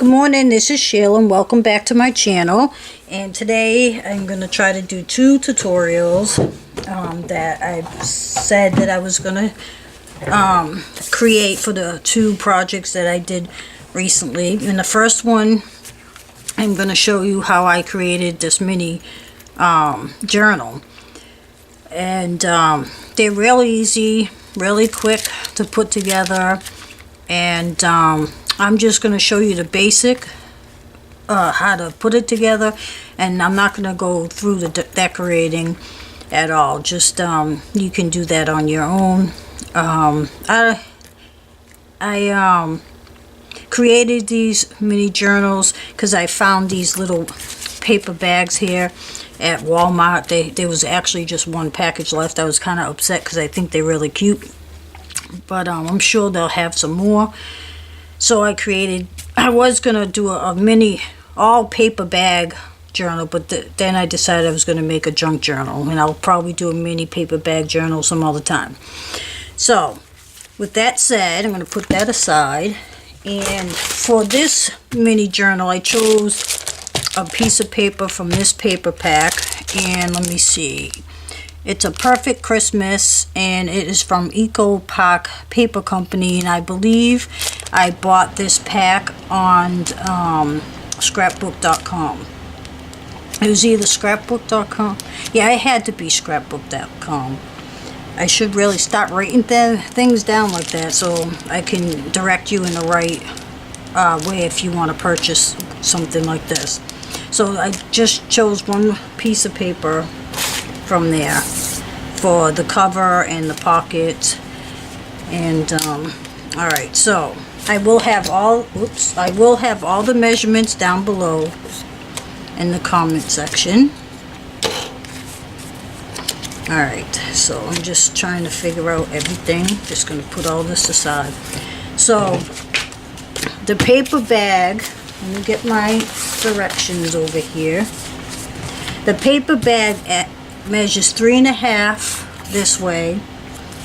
Good morning, this is Sheila and welcome back to my channel. And today I'm going to try to do two tutorials that I said that I was going to create for the two projects that I did recently. In the first one, I'm going to show you how I created this mini journal. And they're really easy, really quick to put together. And I'm just going to show you the basic how to put it together, and I'm not going to go through the decorating at all. Just you can do that on your own. I created these mini journals because I found these little paper bags here at Walmart. There was actually just one package left. I was kind of upset because I think they're really cute, but I'm sure they'll have some more. So I was going to do a mini all paper bag journal, but then I decided I was going to make a junk journal, and I'll probably do a mini paper bag journal some other time. So with that said, I'm going to put that aside, and for this mini journal I chose a piece of paper from this paper pack, and let me see. It's a Perfect Christmas, and it is from Eco Pack Paper Company, and I believe I bought this pack on scrapbook.com. It was either scrapbook.com. Yeah, it had to be scrapbook.com. I should really start writing things down like that so I can direct you in the right way if you want to purchase something like this. So I just chose one piece of paper from there for the cover and the pocket. And alright, so I will have all the measurements down below in the comment section. Alright, so I'm just trying to figure out everything. Just going to put all this aside. So the paper bag, let me get my directions over here. The paper bag measures 3.5 this way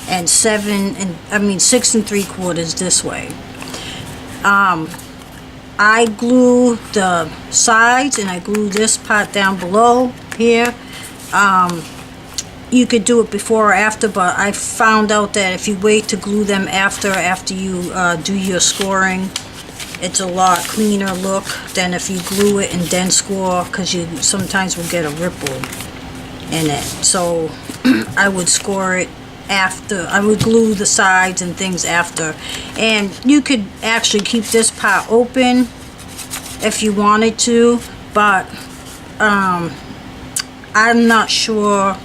and 6 3/4 this way. I glue the sides and I glue this part down below here. You could do it before or after, but I found out that if you wait to glue them after you do your scoring, it's a lot cleaner look than if you glue it and then score, because you sometimes will get a ripple in it. So I would score it after. I would glue the sides and things after. And you could actually keep this part open if you wanted to, but I'm not sure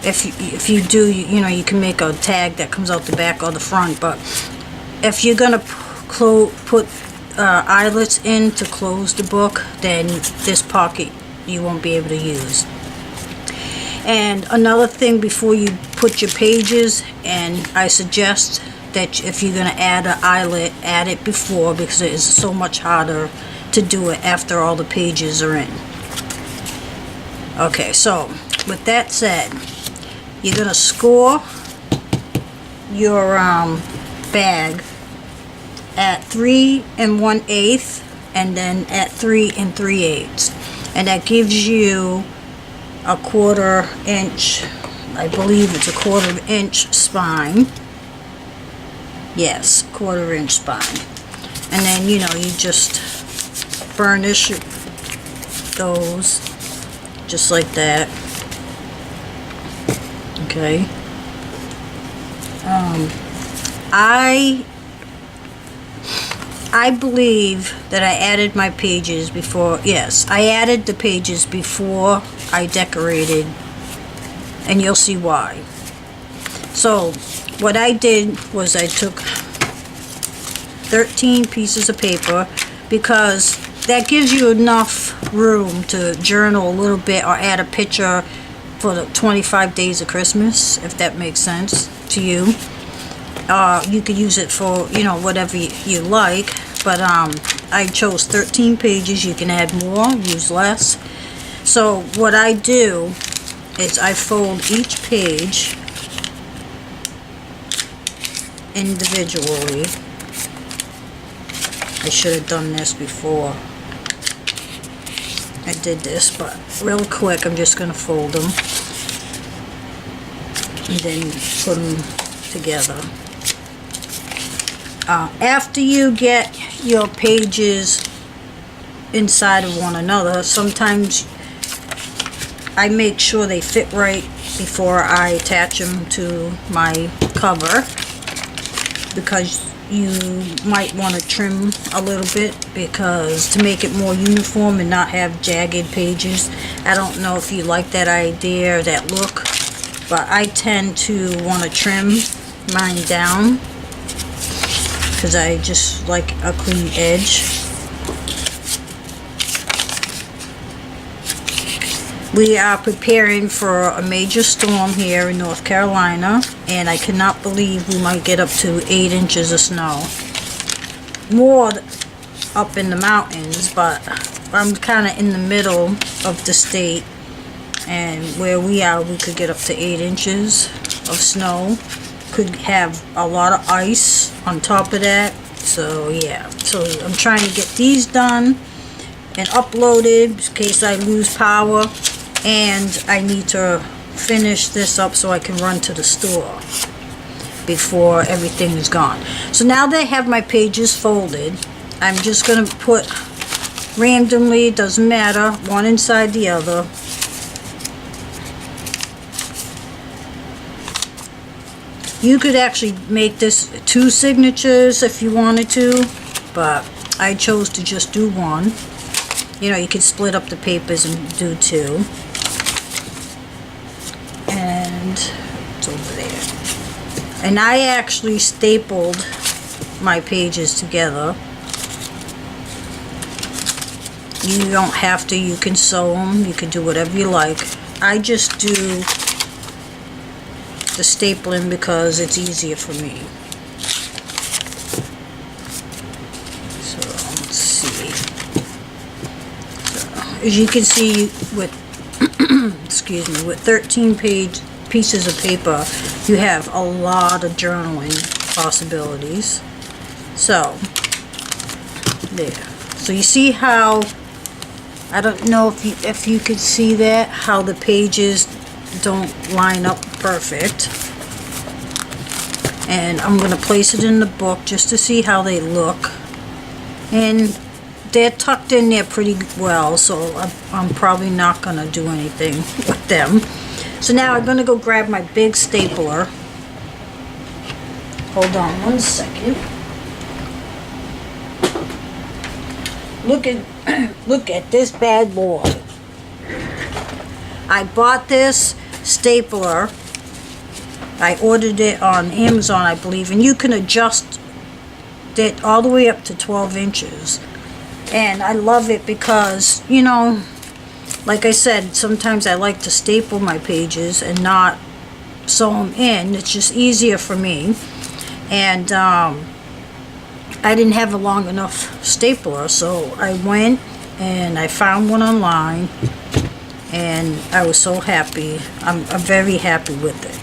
if you do, you can make a tag that comes out the back or the front. But if you're gonna put eyelets in to close the book, then this pocket you won't be able to use. And another thing, before you put your pages, and I suggest that if you're going to add an eyelet, add it before, because it is so much harder to do it after all the pages are in. Okay, so with that said, you're going to score your bag at 3 1/8 and then at 3 3/8, and that gives you a 1/4 inch, I believe it's a 1/4 inch spine. Yes, 1/4 inch spine. And then you just burnish those just like that. Okay. I believe that I added my pages before. Yes, I added the pages before I decorated, and you'll see why. So what I did was I took 13 pieces of paper, because that gives you enough room to journal a little bit or add a picture for the 25 days of Christmas, if that makes sense to you. You could use it for whatever you like, but I chose 13 pages. You can add more, use less. So what I do is I fold each page individually I should have done this before I did this, but real quick, I'm just going to fold them and then put them together. After you get your pages inside of one another, sometimes I make sure they fit right before I attach them to my cover, because you might want to trim a little bit, because to make it more uniform and not have jagged pages. I don't know if you like that idea or that look, but I tend to want to trim mine down because I just like a clean edge. We are preparing for a major storm here in North Carolina, and I cannot believe we might get up to 8 inches of snow. More up in the mountains, but I'm kind of in the middle of the state, and where we are, we could get up to 8 inches of snow. Could have a lot of ice on top of that. So yeah, so I'm trying to get these done and uploaded in case I lose power. And I need to finish this up so I can run to the store before everything is gone. So now that I have my pages folded, I'm just going to put randomly, doesn't matter, one inside the other. You could actually make this 2 signatures if you wanted to, but I chose to just do one. You know, you could split up the papers and do 2. And it's over there. And I actually stapled my pages together. You don't have to, you can sew them, you can do whatever you like. I just do the stapling because it's easier for me. So let's see. So, as you can see, with excuse me, with 13 pieces of paper, you have a lot of journaling possibilities. So there. So you see how, I don't know if you could see that, how the pages don't line up perfect. And I'm going to place it in the book just to see how they look. And they're tucked in there pretty well, so I'm probably not going to do anything with them. So now I'm going to go grab my big stapler. Hold on one second. Look at this bad boy. I bought this stapler. I ordered it on Amazon, I believe, and you can adjust it all the way up to 12 inches. And I love it because, you know, like I said, sometimes I like to staple my pages and not sew them in. It's just easier for me. And I didn't have a long enough stapler, so I went and I found one online, and I was so happy. I'm very happy with it.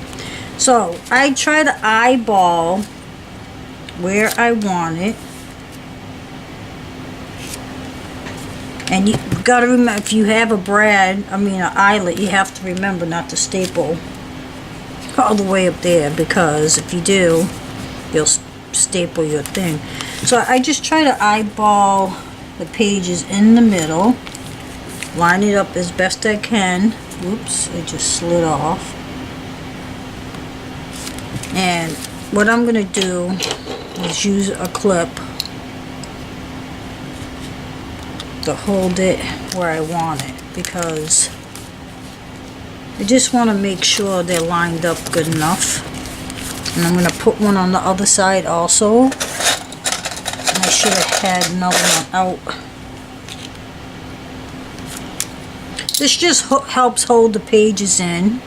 So I try to eyeball where I want it. And you gotta remember, if you have an eyelet, you have to remember not to staple all the way up there, because if you do, you'll staple your thing. So I just try to eyeball the pages in the middle, line it up as best I can. Oops, it just slid off. And what I'm gonna do is use a clip to hold it where I want it, because I just want to make sure they're lined up good enough. And I'm going to put one on the other side also. And I should have had another one out. This just helps hold the pages in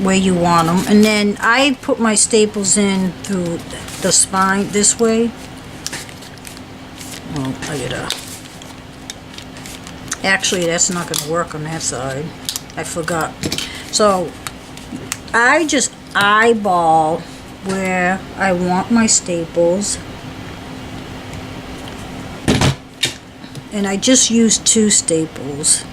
where you want them. And then I put my staples in through the spine this way. Well, actually, that's not going to work on that side. I forgot. So I just eyeball where I want my staples, and I just used 2 staples.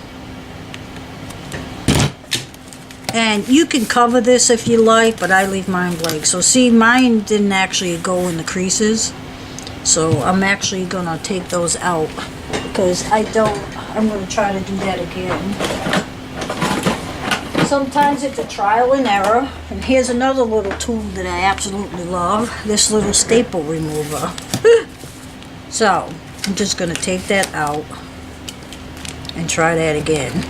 And you can cover this if you like, but I leave mine blank. So see, mine didn't actually go in the creases. So I'm actually gonna take those out because I'm gonna try to do that again. Sometimes it's a trial and error. And here's another little tool that I absolutely love, this little staple remover. So I'm just gonna take that out and try that again.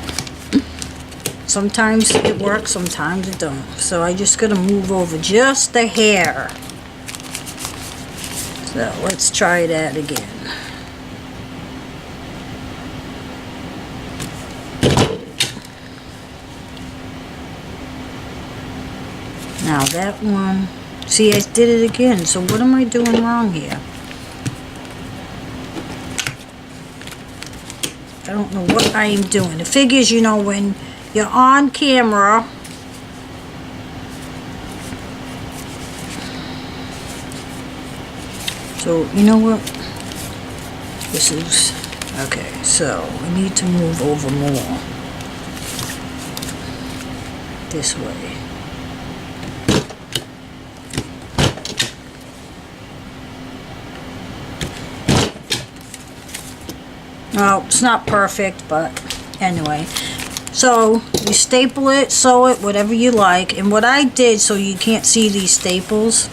Sometimes it works, sometimes it don't. So I just gotta move over just a hair. So let's try that again. Now that one, see, I did it again. So what am I doing wrong here? I don't know what I am doing. The figures, you know, when you're on camera, so you know what, this is okay, so I need to move over more this way. Well, it's not perfect, but anyway. So you staple it, sew it, whatever you like. And what I did, so you can't see these staples,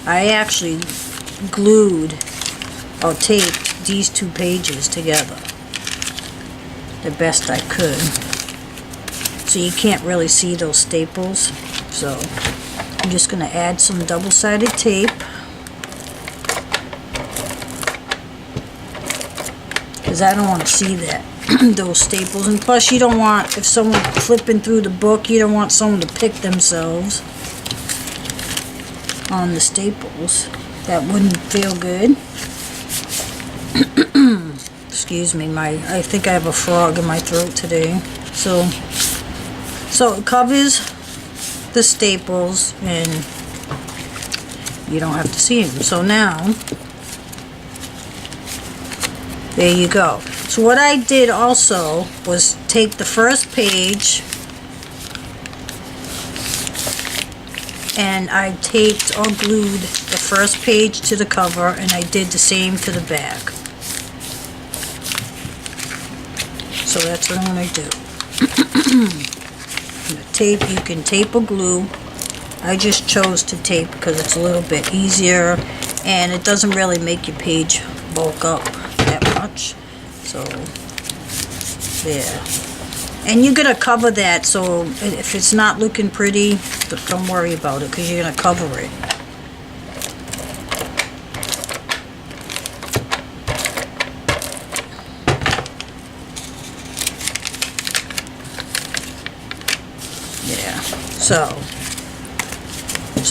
I actually glued or taped these 2 pages together the best I could. So you can't really see those staples. So I'm just going to add some double-sided tape. Because I don't want to see that. Those staples, and plus you don't want, if someone flipping through the book, you don't want someone to pick themselves on the staples. That wouldn't feel good. Excuse me, I think I have a frog in my throat today. So it covers the staples and you don't have to see them. So now, there you go. So what I did also was take the first page and I taped or glued the first page to the cover, and I did the same to the back. So that's what I'm going to do. Tape, you can tape or glue. I just chose to tape because it's a little bit easier and it doesn't really make your page bulk up that much. So there, and you're gonna cover that, so if it's not looking pretty, don't worry about it because you're gonna cover it. Yeah, so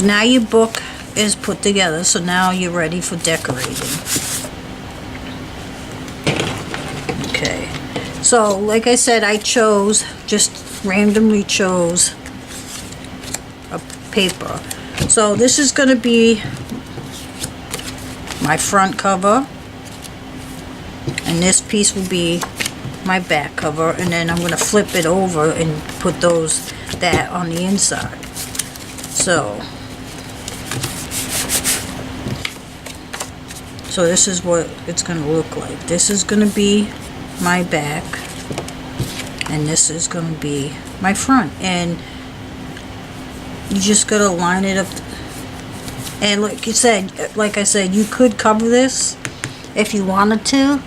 now your book is put together, so now you're ready for decorating. Okay, so like I said, I just randomly chose a paper. So this is going to be my front cover, and this piece will be my back cover, and then I'm going to flip it over and put that on the inside. So this is what it's going to look like. This is going to be my back, and this is going to be my front, and you just got to line it up. And like I said, you could cover this if you wanted to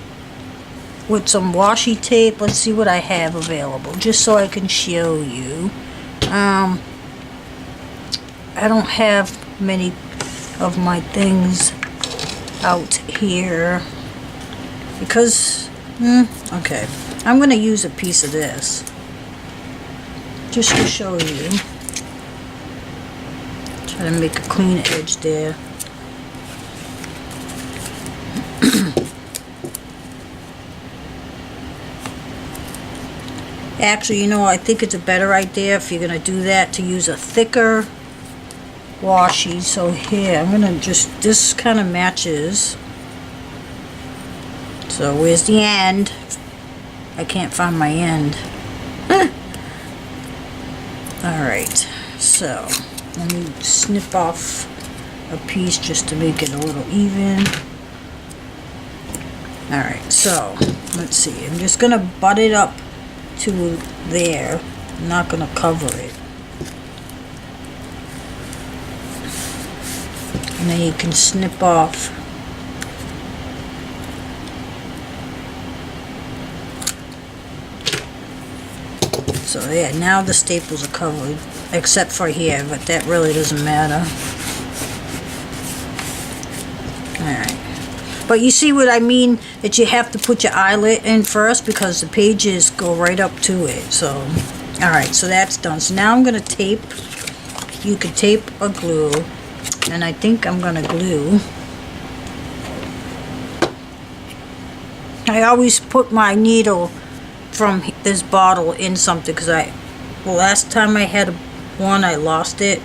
with some washi tape. Let's see what I have available, just so I can show you. I don't have many of my things out here because okay, I'm going to use a piece of this just to show you. Try to make a clean edge there. Actually, you know, I think it's a better idea if you're going to do that to use a thicker washi. So here, I'm going to just, this kind of matches. So So where's the end? I can't find my end. Alright, so let me snip off a piece just to make it a little even. Alright, so let's see. I'm just going to butt it up to there. I'm not going to cover it. And then you can snip off so yeah, now the staples are covered except for here, but that really doesn't matter. Alright, but you see what I mean, that you have to put your eyelet in first because the pages go right up to it. So alright, so that's done. So now I'm going to tape. You could tape or glue, and I think I'm going to glue. I always put my needle from this bottle in something because the last time I had one I lost it,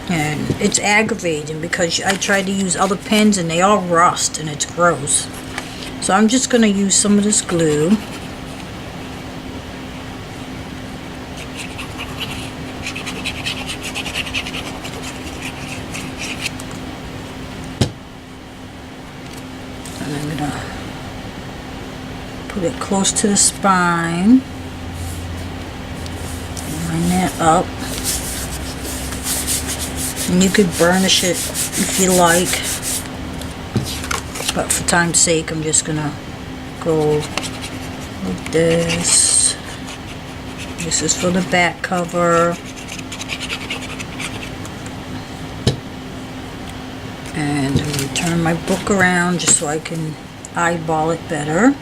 and it's aggravating because I tried to use other pens and they all rust and it's gross. So I'm just going to use some of this glue. And I'm going to put it close to the spine. Line that up. And you could burnish it if you like. But for time's sake, I'm just gonna go like this. This is for the back cover. And I'm gonna turn my book around just so I can eyeball it better.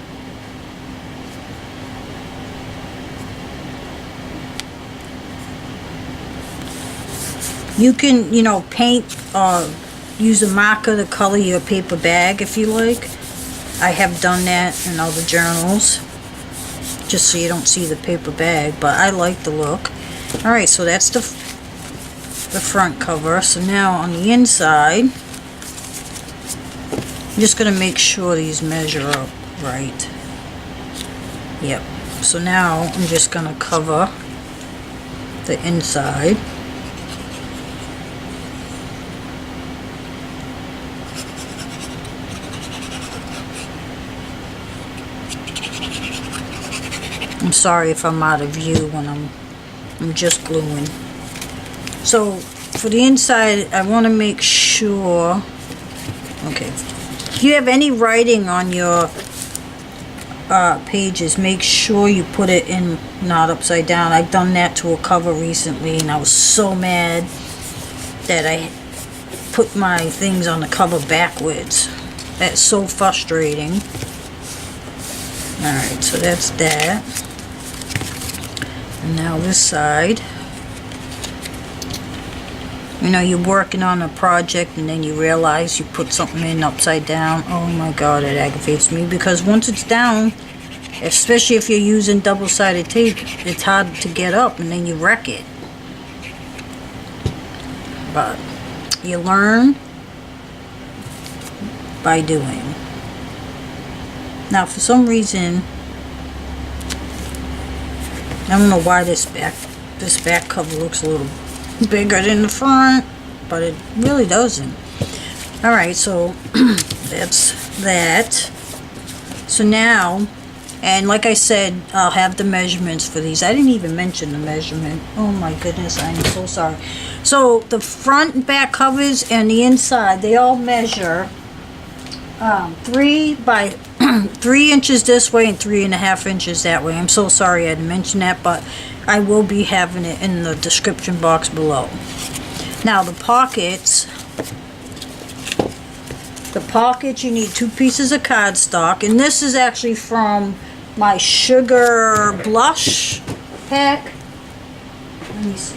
You can, you know, paint or use a marker to color your paper bag if you like. I have done that in other journals, just so you don't see the paper bag, but I like the look. Alright, so that's the front cover. So now on the inside, I'm just going to make sure these measure up right. Yep. So now I'm just going to cover the inside. I'm sorry if I'm out of view when I'm just gluing. So for the inside, I want to make sure, okay, if you have any writing on your pages, make sure you put it in not upside down. I've done that to a cover recently and I was so mad that I put my things on the cover backwards. That's so frustrating. Alright, so that's that. And now this side. You know, you're working on a project and then you realize you put something in upside down. Oh my god, it aggravates me because once it's down, especially if you're using double-sided tape, it's hard to get up and then you wreck it. But you learn by doing. Now for some reason, I don't know why this back cover looks a little bigger than the front, but it really doesn't. Alright, so that's that. So now, and like I said, I'll have the measurements for these. I didn't even mention the measurement. Oh my goodness, I'm so sorry. So the front and back covers and the inside, they all measure 3 by 3 inches this way and 3.5 inches that way. I'm so sorry I didn't mention that, but I will be having it in the description box below. Now the pockets, you need 2 pieces of cardstock, and this is actually from my Sugar Blush pack. Let me see.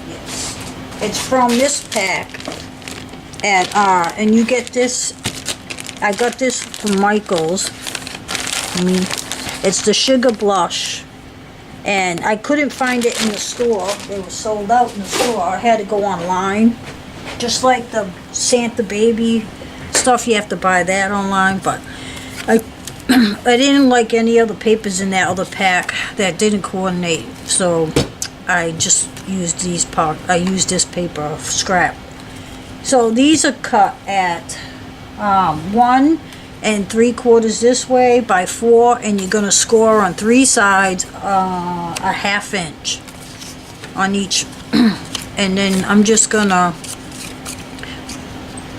Yes, it's from this pack. And you get this, I got this from Michael's. It's the Sugar Blush. And I couldn't find it in the store. They were sold out in the store. I had to go online. Just like the Santa Baby stuff stuff you have to buy that online, but I didn't like any other papers in that other pack that didn't coordinate, so I just used I used this paper scrap. So these are cut at 1 3/4 this way by 4, and you're gonna score on 3 sides a 1/2 inch on each. And then I'm just gonna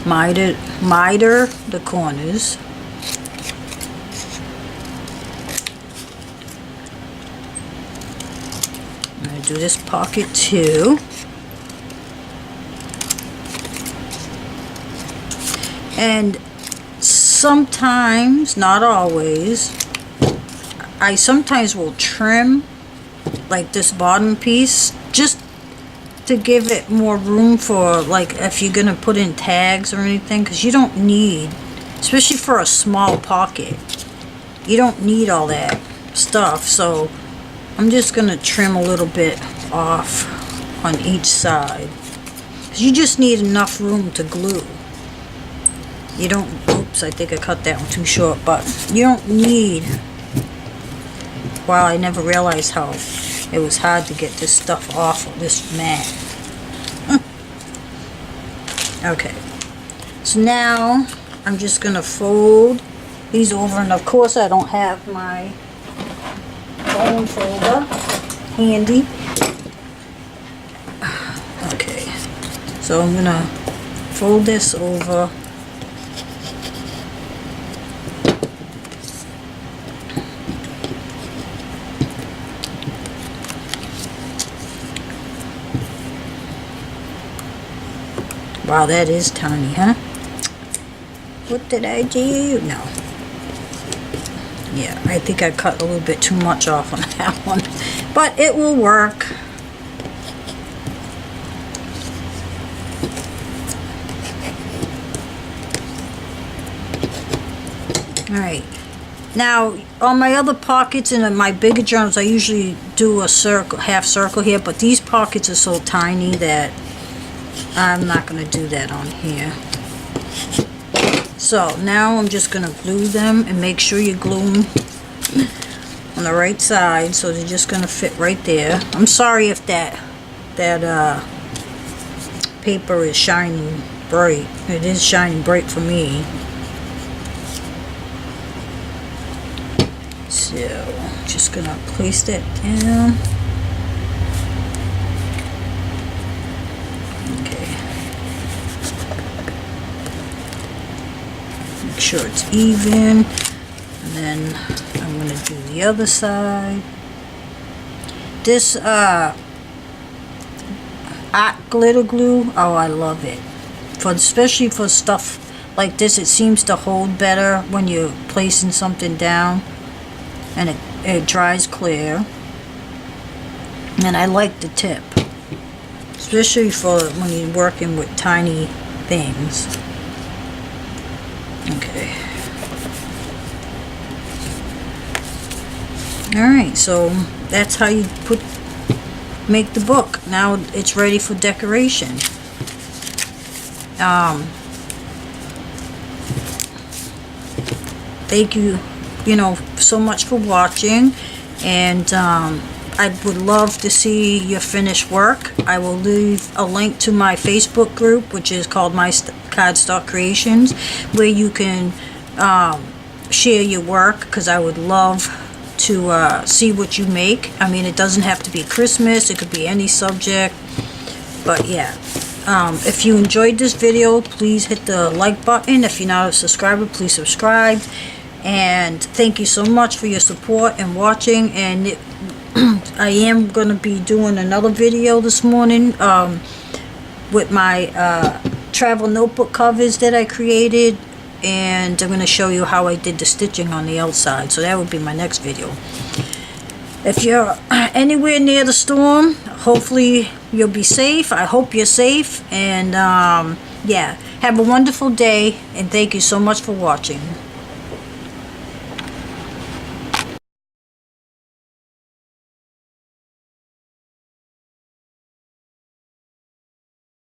miter the corners. I'm gonna do this pocket too. And sometimes, not always, I sometimes will trim like this bottom piece just to give it more room for, like, if you're gonna put in tags or anything, because you don't need, especially for a small pocket, you don't need all that stuff. So I'm just gonna trim a little bit off on each side, because you just need enough room to glue. You don't, oops, I think I cut that one too short, but you don't need, wow, I never realized how it was hard to get this stuff off of this mat. Okay, so now I'm just gonna fold these over, and of course I don't have my bone folder handy. Okay, so I'm gonna fold this over. Wow, that is tiny, huh? What did I do? No. Yeah, I think I cut a little bit too much off on that one. But it will work. Alright. Now, on my other pockets and in my bigger journals, I usually do a circle, half circle here. But these pockets are so tiny that I'm not going to do that on here. So now I'm just going to glue them, and make sure you glue them on the right side so they're just going to fit right there. I'm sorry if that paper is shining bright. It is shining bright for me. So just going to place that down. Sure it's even, and then I'm going to do the other side. This art glitter glue, oh, I love it, especially for stuff like this. It seems to hold better when you're placing something down, and it dries clear. And I like the tip, especially for when you're working with tiny things. Okay. Alright, so that's how you make the book. Now it's ready for decoration. Thank you, so much for watching, and I would love to see your finished work. I will leave a link to my Facebook group, which is called My Cardstock Creations, where you can share your work, because I would love to see what you make. I mean, it doesn't have to be Christmas, it could be any subject, but yeah. If you enjoyed this video, please hit the like button. If you're not a subscriber, please subscribe. And thank you so much for your support and watching. And I am going to be doing another video this morning with my travel notebook covers that I created, and I'm going to show you how I did the stitching on the outside. So that would be my next video. If you're anywhere near the storm, hopefully you'll be safe. I hope you're safe, and yeah, have a wonderful day, and thank you so much for watching.